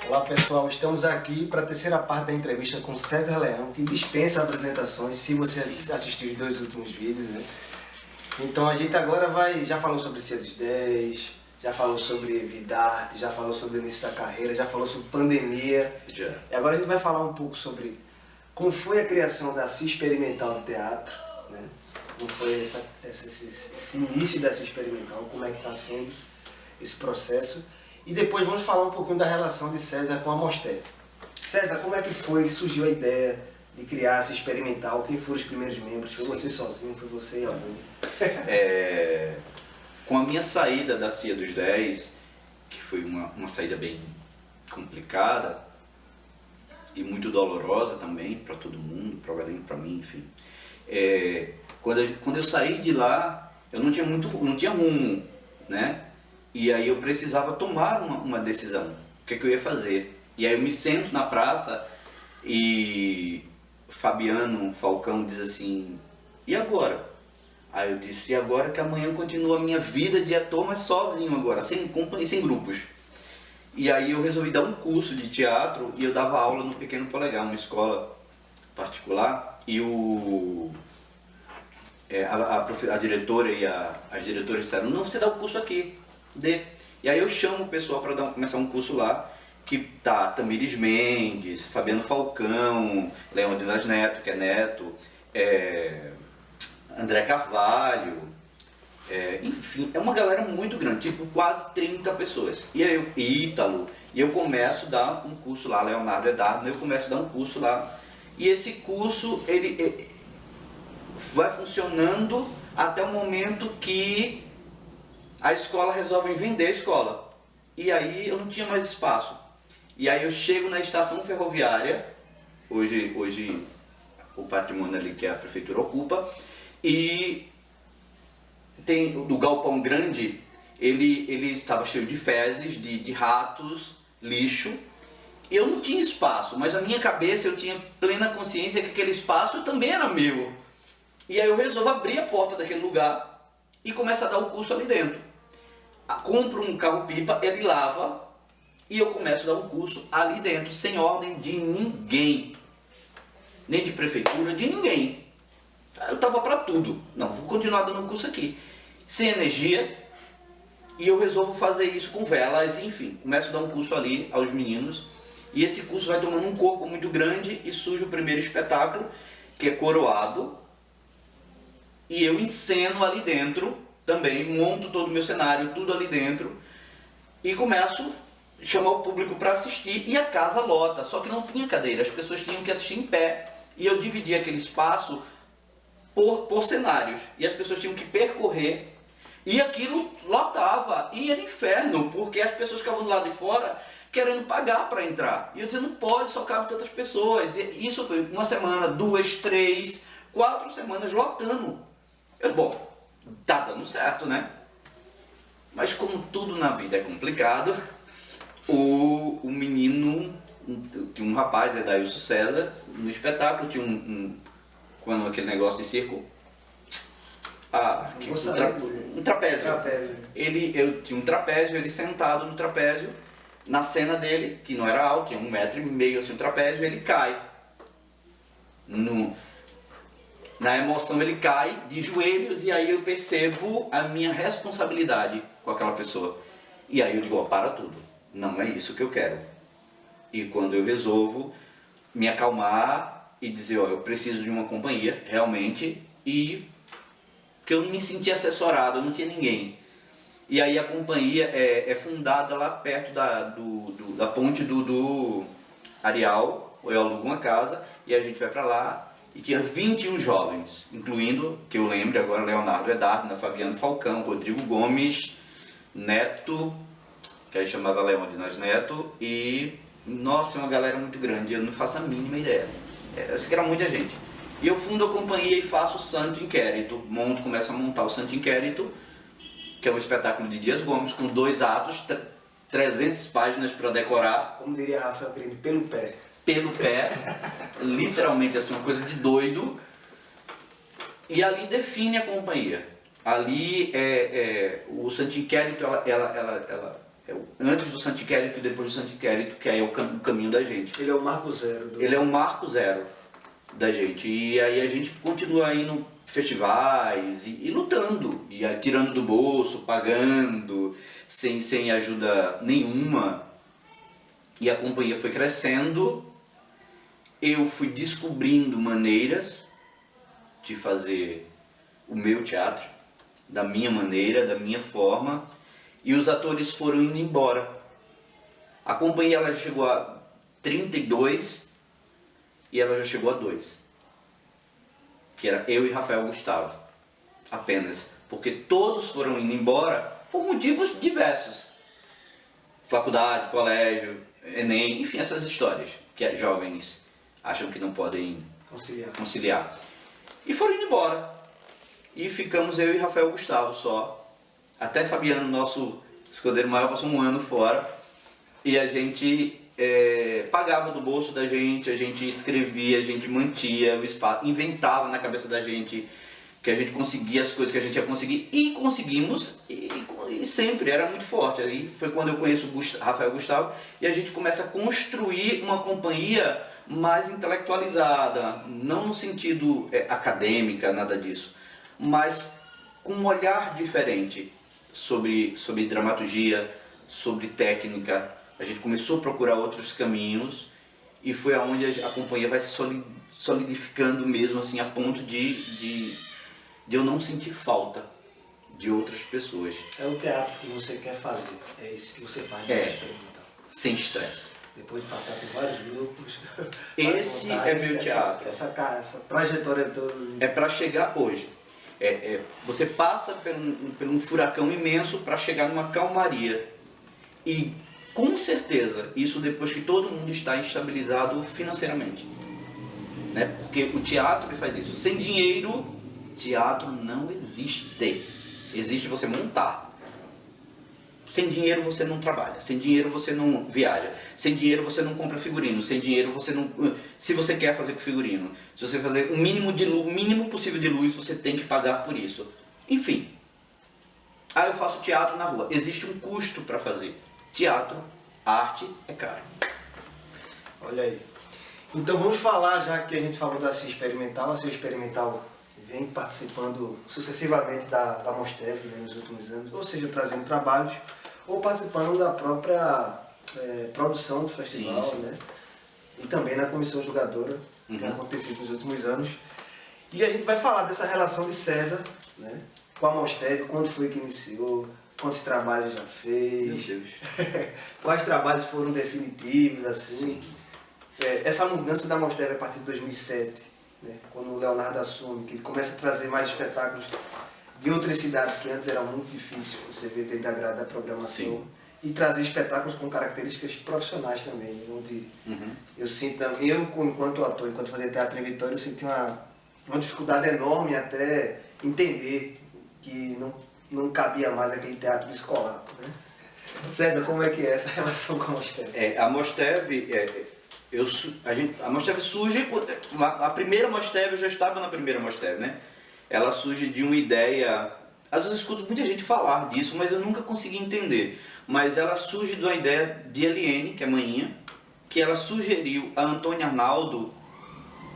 Olá pessoal, estamos aqui para a terceira parte da entrevista com César Leão, que dispensa apresentações, se você assistiu os 2 últimos vídeos, né? Então a gente agora já falou sobre Cia dos 10, já falou sobre Vidarte, já falou sobre o início da carreira, já falou sobre pandemia. E agora a gente vai falar um pouco sobre como foi a criação da Cia Experimental do Teatro, né? Como foi esse início da Cia Experimental, como é que está sendo esse processo. E depois vamos falar um pouquinho da relação de César com a Mostep. César, como é que surgiu a ideia de criar essa experimental? Quem foram os primeiros membros? Foi você sozinho? Foi você e alguém? Com a minha saída da Cia dos 10, que foi uma saída bem complicada e muito dolorosa também para todo mundo, para o elenco, para mim, enfim. Quando eu saí de lá, eu não tinha rumo, né? E aí eu precisava tomar uma decisão, o que eu ia fazer. E aí eu me sento na praça e Fabiano Falcão diz assim, e agora? Aí eu disse, e agora que amanhã continua a minha vida de ator, mas sozinho agora, sem companhia, sem grupos. E aí eu resolvi dar um curso de teatro e eu dava aula no Pequeno Polegar, uma escola particular, e a diretora e as diretoras disseram, não, você dá o curso aqui. E aí eu chamo o pessoal para começar um curso lá, que tá Tamires Mendes, Fabiano Falcão, Leônidas Neto, que é neto, André Carvalho, enfim, é uma galera muito grande, tipo quase 30 pessoas. E aí Ítalo, e eu começo a dar um curso lá, Leonardo Edardo, eu começo a dar um curso lá. E esse curso, ele vai funcionando até o momento que a escola resolve vender a escola. E aí eu não tinha mais espaço. E aí eu chego na estação ferroviária, hoje o patrimônio ali que a prefeitura ocupa, e tem o galpão grande, ele estava cheio de fezes, de ratos, lixo. Eu não tinha espaço, mas na minha cabeça eu tinha plena consciência que aquele espaço também era meu. E aí eu resolvo abrir a porta daquele lugar e começo a dar o curso ali dentro. Compro um carro-pipa, ele lava e eu começo a dar um curso ali dentro, sem ordem de ninguém. Nem de prefeitura, de ninguém. Eu tava para tudo. Não, vou continuar dando um curso aqui. Sem energia. E eu resolvo fazer isso com velas, enfim. Começo a dar um curso ali aos meninos. E esse curso vai tomando um corpo muito grande e surge o primeiro espetáculo, que é Coroado. E eu enceno ali dentro também, monto todo o meu cenário, tudo ali dentro. E começo a chamar o público para assistir e a casa lota. Só que não tinha cadeira, as pessoas tinham que assistir em pé. E eu dividi aquele espaço por cenários. E as pessoas tinham que percorrer. E aquilo lotava. E era inferno, porque as pessoas ficavam do lado de fora querendo pagar para entrar. E eu dizia, não pode, só cabe tantas pessoas. E isso foi uma semana, 2, 3, 4 semanas lotando. Bom, tá dando certo, né? Mas como tudo na vida é complicado, o menino, tinha um rapaz, Edailson César, no espetáculo tinha quando aquele negócio de circo, um trapézio. Eu tinha um trapézio, ele sentado no trapézio, na cena dele, que não era alto, tinha 1,5 m assim, o trapézio, ele cai. Na emoção ele cai de joelhos e aí eu percebo a minha responsabilidade com aquela pessoa. E aí eu digo, para tudo, não é isso que eu quero. E quando eu resolvo me acalmar e dizer, eu preciso de uma companhia, realmente, e porque eu não me sentia assessorado, eu não tinha ninguém. E aí a companhia é fundada lá perto da ponte do Areal, eu alugo uma casa e a gente vai para lá. E tinha 21 jovens, incluindo, que eu lembro agora, Leonardo Edardo, Fabiano Falcão, Rodrigo Gomes, Neto, que a gente chamava Leônidas Neto, e, nossa, uma galera muito grande, eu não faço a mínima ideia. Eu sei que era muita gente. E eu fundo a companhia e faço o Santo Inquérito, começo a montar o Santo Inquérito, que é um espetáculo de Dias Gomes, com 2 atos, 300 páginas para decorar. Como diria Rafael Crime, pelo pé. Pelo pé, literalmente assim, uma coisa de doido, e ali define a companhia. Ali o Santo Inquérito, ela antes do Santo Inquérito e depois do Santo Inquérito, que aí é o caminho da gente. Ele é o marco zero. Ele é o marco zero da gente. E aí a gente continua indo festivais e lutando, e aí, tirando do bolso, pagando, sem ajuda nenhuma. E a companhia foi crescendo, eu fui descobrindo maneiras de fazer o meu teatro, da minha maneira, da minha forma, e os atores foram indo embora. A companhia ela chegou a 32 e ela já chegou a 2, que era eu e Rafael Gustavo, apenas, porque todos foram indo embora por motivos diversos. Faculdade, colégio, Enem, enfim, essas histórias que jovens acham que não podem conciliar. E foram indo embora. E ficamos eu e Rafael Gustavo só. Até Fabiano, nosso escudeiro maior, passou um ano fora. E a gente pagava do bolso da gente, a gente escrevia, a gente mantia o espaço, inventava na cabeça da gente que a gente conseguia as coisas que a gente ia conseguir. E conseguimos, e sempre, era muito forte. Aí foi quando eu conheço o Rafael Gustavo e a gente começa a construir uma companhia mais intelectualizada, não no sentido acadêmica, nada disso, mas com um olhar diferente sobre dramaturgia, sobre técnica. A gente começou a procurar outros caminhos e foi aonde a companhia vai se solidificando mesmo, assim, a ponto de eu não sentir falta de outras pessoas. É o teatro que você quer fazer, é isso que você faz nessa experimental. Sem estresse. Depois de passar por vários grupos. Esse é meu teatro. Essa trajetória toda. É para chegar hoje. Você passa por um furacão imenso para chegar numa calmaria. E com certeza, isso depois que todo mundo está estabilizado financeiramente. Né? Porque o teatro faz isso. Sem dinheiro, teatro não existe. Existe você montar. Sem dinheiro você não trabalha, sem dinheiro você não viaja, sem dinheiro você não compra figurino, sem dinheiro você não... Se você quer fazer com figurino, se você fazer o mínimo possível de luz, você tem que pagar por isso. Enfim. Eu faço teatro na rua. Existe um custo para fazer. Teatro, arte é caro. Olha aí. Então vamos falar, já que a gente falou da Cia Experimental. A Cia Experimental vem participando sucessivamente da Mostev, né, nos últimos anos, ou seja, trazendo trabalhos, ou participando da própria produção do festival, sim. Né? E também na comissão julgadora, que tem acontecido nos últimos anos. E a gente vai falar dessa relação de César, né, com a Mostev, quando foi que iniciou, quantos trabalhos já fez, Meu Deus. quais trabalhos foram definitivos, assim. Sim. Essa mudança da Mostev a partir de 2007, né, quando o Leonardo assume, que ele começa a trazer mais espetáculos de outras cidades que antes era muito difícil você ver dentro da grade da programação. Sim. E trazer espetáculos com características profissionais também, onde eu sinto, enquanto ator, enquanto fazia teatro em Vitória, eu senti uma dificuldade enorme até entender que não cabia mais aquele teatro escolar, né? César, como é que é essa relação com a Mostev? A Mostev, a Mostev surge, a primeira Mostev, eu já estava na primeira Mostev, né? Ela surge de uma ideia, às vezes eu escuto muita gente falar disso, mas eu nunca consegui entender. Mas ela surge de uma ideia de Eliene, que é manhinha, que ela sugeriu a Antônio Arnaldo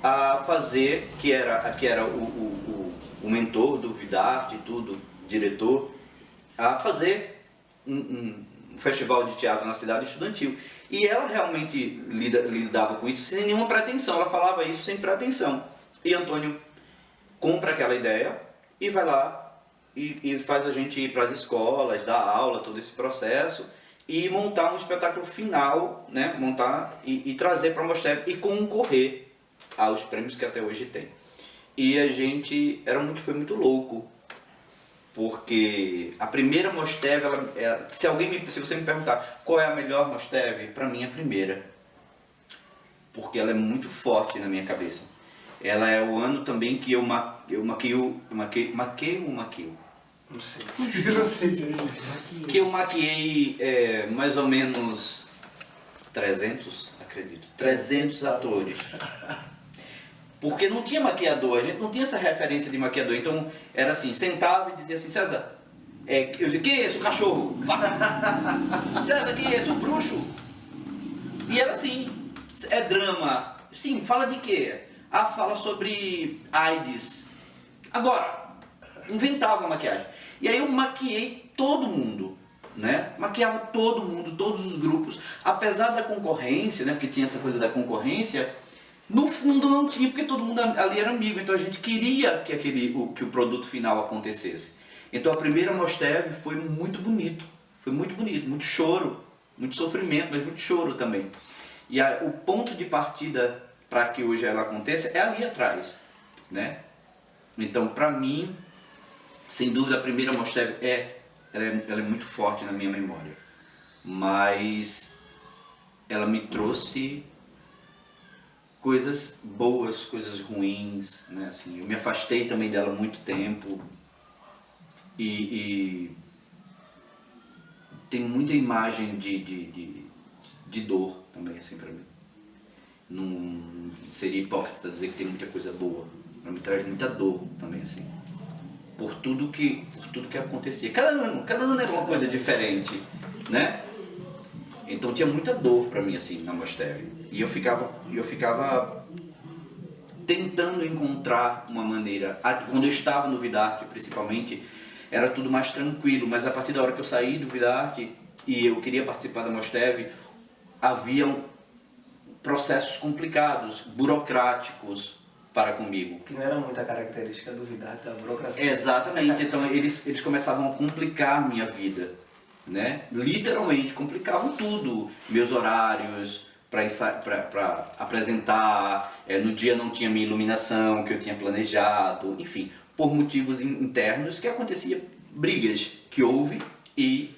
a fazer, que era o mentor do Vidarte e tudo, diretor, a fazer um festival de teatro na cidade estudantil. E ela realmente lidava com isso sem nenhuma pretensão, ela falava isso sem pretensão. E Antônio compra aquela ideia e vai lá e faz a gente ir para as escolas, dar aula, todo esse processo, e montar um espetáculo final, né? Montar e trazer para a Mostev e concorrer aos prêmios que até hoje tem. E a gente foi muito louco, porque a primeira Mostev, se você me perguntar qual é a melhor Mostev, para mim é a primeira, porque ela é muito forte na minha cabeça. Ela é o ano também que eu maqueio. Não sei. Não sei dizer. Que eu maquiei mais ou menos 300, acredito. 300 atores. Porque não tinha maquiador, a gente não tinha essa referência de maquiador. Então era assim, sentava e dizia assim, César, Eu disse, quem é esse, o cachorro? César, quem é esse, o bruxo? E era assim, é drama. Sim, fala de quê? Ah, fala sobre AIDS. Agora, inventava a maquiagem. E aí eu maquiei todo mundo, né? Maquiava todo mundo, todos os grupos. Apesar da concorrência, né? Porque tinha essa coisa da concorrência, no fundo não tinha, porque todo mundo ali era amigo. Então a gente queria que o produto final acontecesse. Então a primeira Mosteve foi muito bonito. Foi muito bonito, muito choro, muito sofrimento, mas muito choro também. E o ponto de partida para que hoje ela aconteça é ali atrás, né? Então, para mim, sem dúvida, a primeira Mosteve ela é muito forte na minha memória. Mas ela me trouxe coisas boas, coisas ruins, né? Assim, eu me afastei também dela há muito tempo. E tem muita imagem de dor também, assim, pra mim. Não seria hipócrita dizer que tem muita coisa boa. Ela me traz muita dor também, assim. Por tudo que acontecia. Cada ano era uma coisa diferente, né? Então tinha muita dor pra mim, assim, na Mosteve. E eu ficava tentando encontrar uma maneira. Quando eu estava no Vidarte, principalmente, era tudo mais tranquilo. Mas a partir da hora que eu saí do Vidarte e eu queria participar da Mosteve, haviam processos complicados, burocráticos para comigo. Que não era muita característica do Vidarte, da burocracia. Exatamente, então eles começavam a complicar a minha vida, né? Literalmente, complicavam tudo, meus horários para apresentar, no dia não tinha minha iluminação que eu tinha planejado, enfim, por motivos internos que acontecia brigas que houve e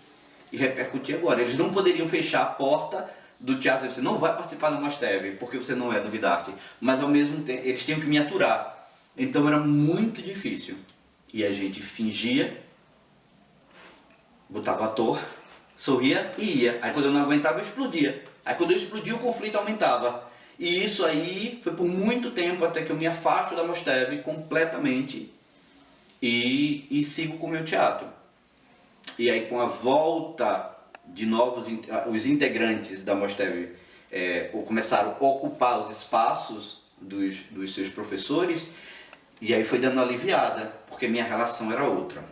repercutia agora. Eles não poderiam fechar a porta do teatro, você não vai participar da Mosteve porque você não é do Vidarte, mas ao mesmo tempo eles tinham que me aturar, então era muito difícil. E a gente fingia, botava ator, sorria e ia. Aí quando eu não aguentava eu explodia. Aí quando eu explodia o conflito aumentava. E isso aí foi por muito tempo até que eu me afasto da Mosteve completamente e sigo com o meu teatro. E aí com a volta de novos, os integrantes da Mosteve começaram a ocupar os espaços dos seus professores, e aí foi dando uma aliviada, porque minha relação era outra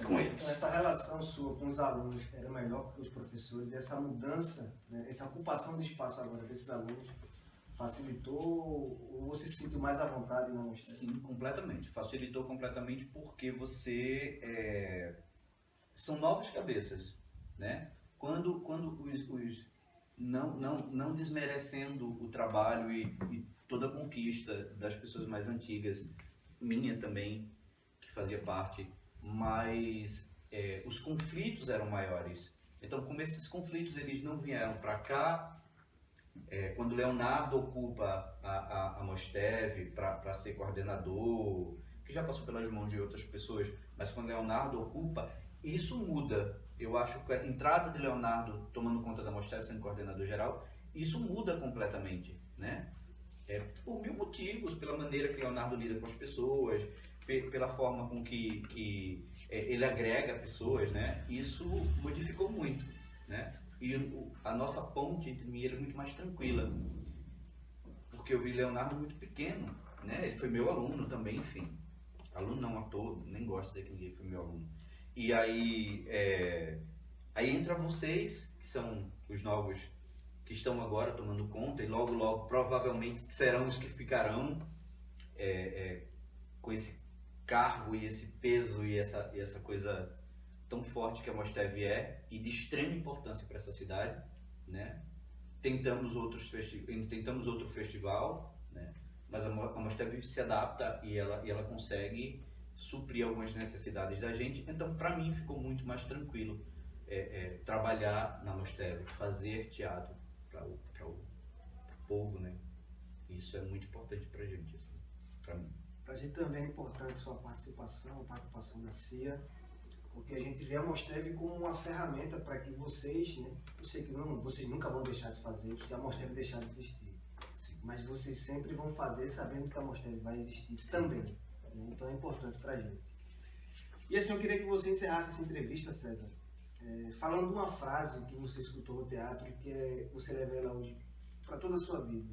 com eles. Então essa relação sua com os alunos era melhor que os professores, e essa mudança, né, essa ocupação de espaço agora desses alunos, facilitou ou você se sentiu mais à vontade na Mosteve? Sim, completamente. Facilitou completamente porque você... são novas cabeças, né? Quando os não desmerecendo o trabalho e toda a conquista das pessoas mais antigas, minha também, que fazia parte, mas os conflitos eram maiores. Então, como esses conflitos eles não vieram para cá, quando Leonardo ocupa a Mosteve para ser coordenador, que já passou pelas mãos de outras pessoas, mas quando Leonardo ocupa, isso muda. Eu acho que a entrada de Leonardo tomando conta da Mosteve, sendo coordenador geral, isso muda completamente, né? Por mil motivos, pela maneira que Leonardo lida com as pessoas, pela forma com que ele agrega pessoas, né? Isso modificou muito, né? E a nossa ponte entre mim e ele é muito mais tranquila, porque eu vi Leonardo muito pequeno, né? Ele foi meu aluno também, enfim. Aluno não, ator, nem gosto de dizer que ninguém foi meu aluno. E aí entra vocês, que são os novos que estão agora tomando conta, e logo, logo, provavelmente serão os que ficarão com esse cargo e esse peso e essa coisa tão forte que a Mosteve e de extrema importância para essa cidade, né? Tentamos outro festival, né? Mas a Mosteve se adapta e ela consegue suprir algumas necessidades da gente. Então, para mim, ficou muito mais tranquilo trabalhar na Mosteve, fazer teatro para o povo, né? Isso é muito importante para a gente, assim, para mim. Para a gente também é importante sua participação, a participação da CIA, porque a gente vê a Mosteve como uma ferramenta para que vocês, né? Eu sei que vocês nunca vão deixar de fazer se a Mosteve deixar de existir. Sim. Mas vocês sempre vão fazer sabendo que a Mosteve vai existir. Sim. Também. Né? Então é importante para a gente. E assim, eu queria que você encerrasse essa entrevista, César, falando de uma frase que você escutou no teatro e que você leva ela hoje para toda a sua vida.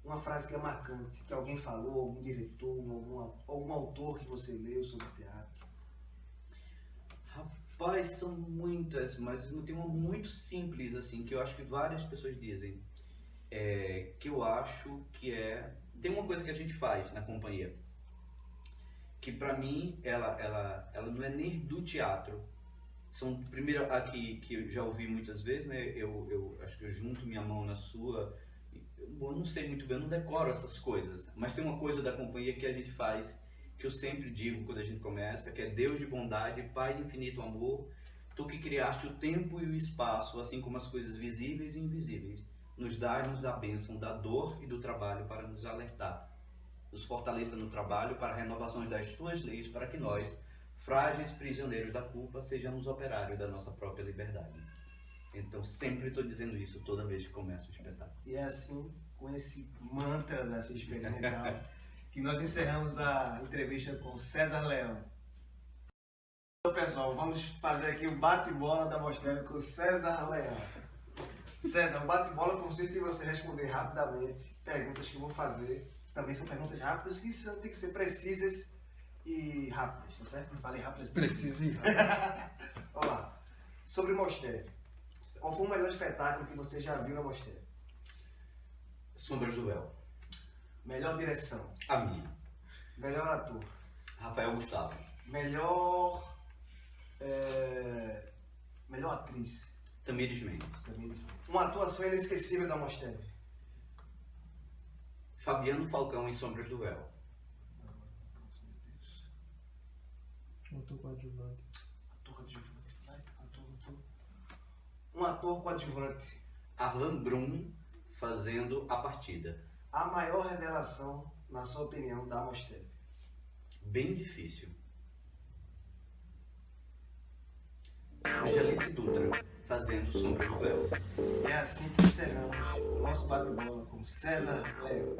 Uma frase que é marcante, que alguém falou, algum diretor, algum autor que você leu sobre teatro. Rapaz, são muitas, mas tem uma muito simples, assim, que eu acho que várias pessoas dizem. Que eu acho que tem uma coisa que a gente faz na companhia, que pra mim, ela não é nem do teatro. Primeiro, aqui, que eu já ouvi muitas vezes, né, eu acho que eu junto minha mão na sua, eu não sei muito bem, eu não decoro essas coisas, mas tem uma coisa da companhia que a gente faz, que eu sempre digo quando a gente começa, que é: Deus de bondade, Pai de infinito amor, Tu que criaste o tempo e o espaço, assim como as coisas visíveis e invisíveis, nos dá-nos a bênção da dor e do trabalho para nos alertar. Nos fortaleça no trabalho para a renovação das Tuas leis, para que nós, frágeis prisioneiros da culpa, sejamos operários da nossa própria liberdade. Então, sempre estou dizendo isso toda vez que começo o espetáculo. E é assim, com esse mantra da sua experimental, que nós encerramos a entrevista com César Leão. Então, pessoal, vamos fazer aqui o bate-bola da Mosteve com César Leão. César, o bate-bola consiste em você responder rapidamente perguntas que eu vou fazer. Também são perguntas rápidas que tem que ser precisas e rápidas, tá certo? Não falei rápidas. Precisas e rápidas. Vamos lá. Sobre Mosteve. Qual foi o melhor espetáculo que você já viu na Mosteve? Sombras do Véu. Melhor direção. A minha. Melhor ator. Rafael Gustavo. Melhor... melhor atriz. Tamires Mendes. Uma atuação inesquecível da Mosteve. Fabiano Falcão em Sombras do Véu. Ator coadjuvante. Ator coadjuvante. Ator. Um ator coadjuvante. Arlan Brum fazendo A Partida. A maior revelação, na sua opinião, da Mosteve. Bem difícil. Angelice Dutra fazendo Sombras do Véu. E é assim que encerramos o nosso bate-bola com César Leão.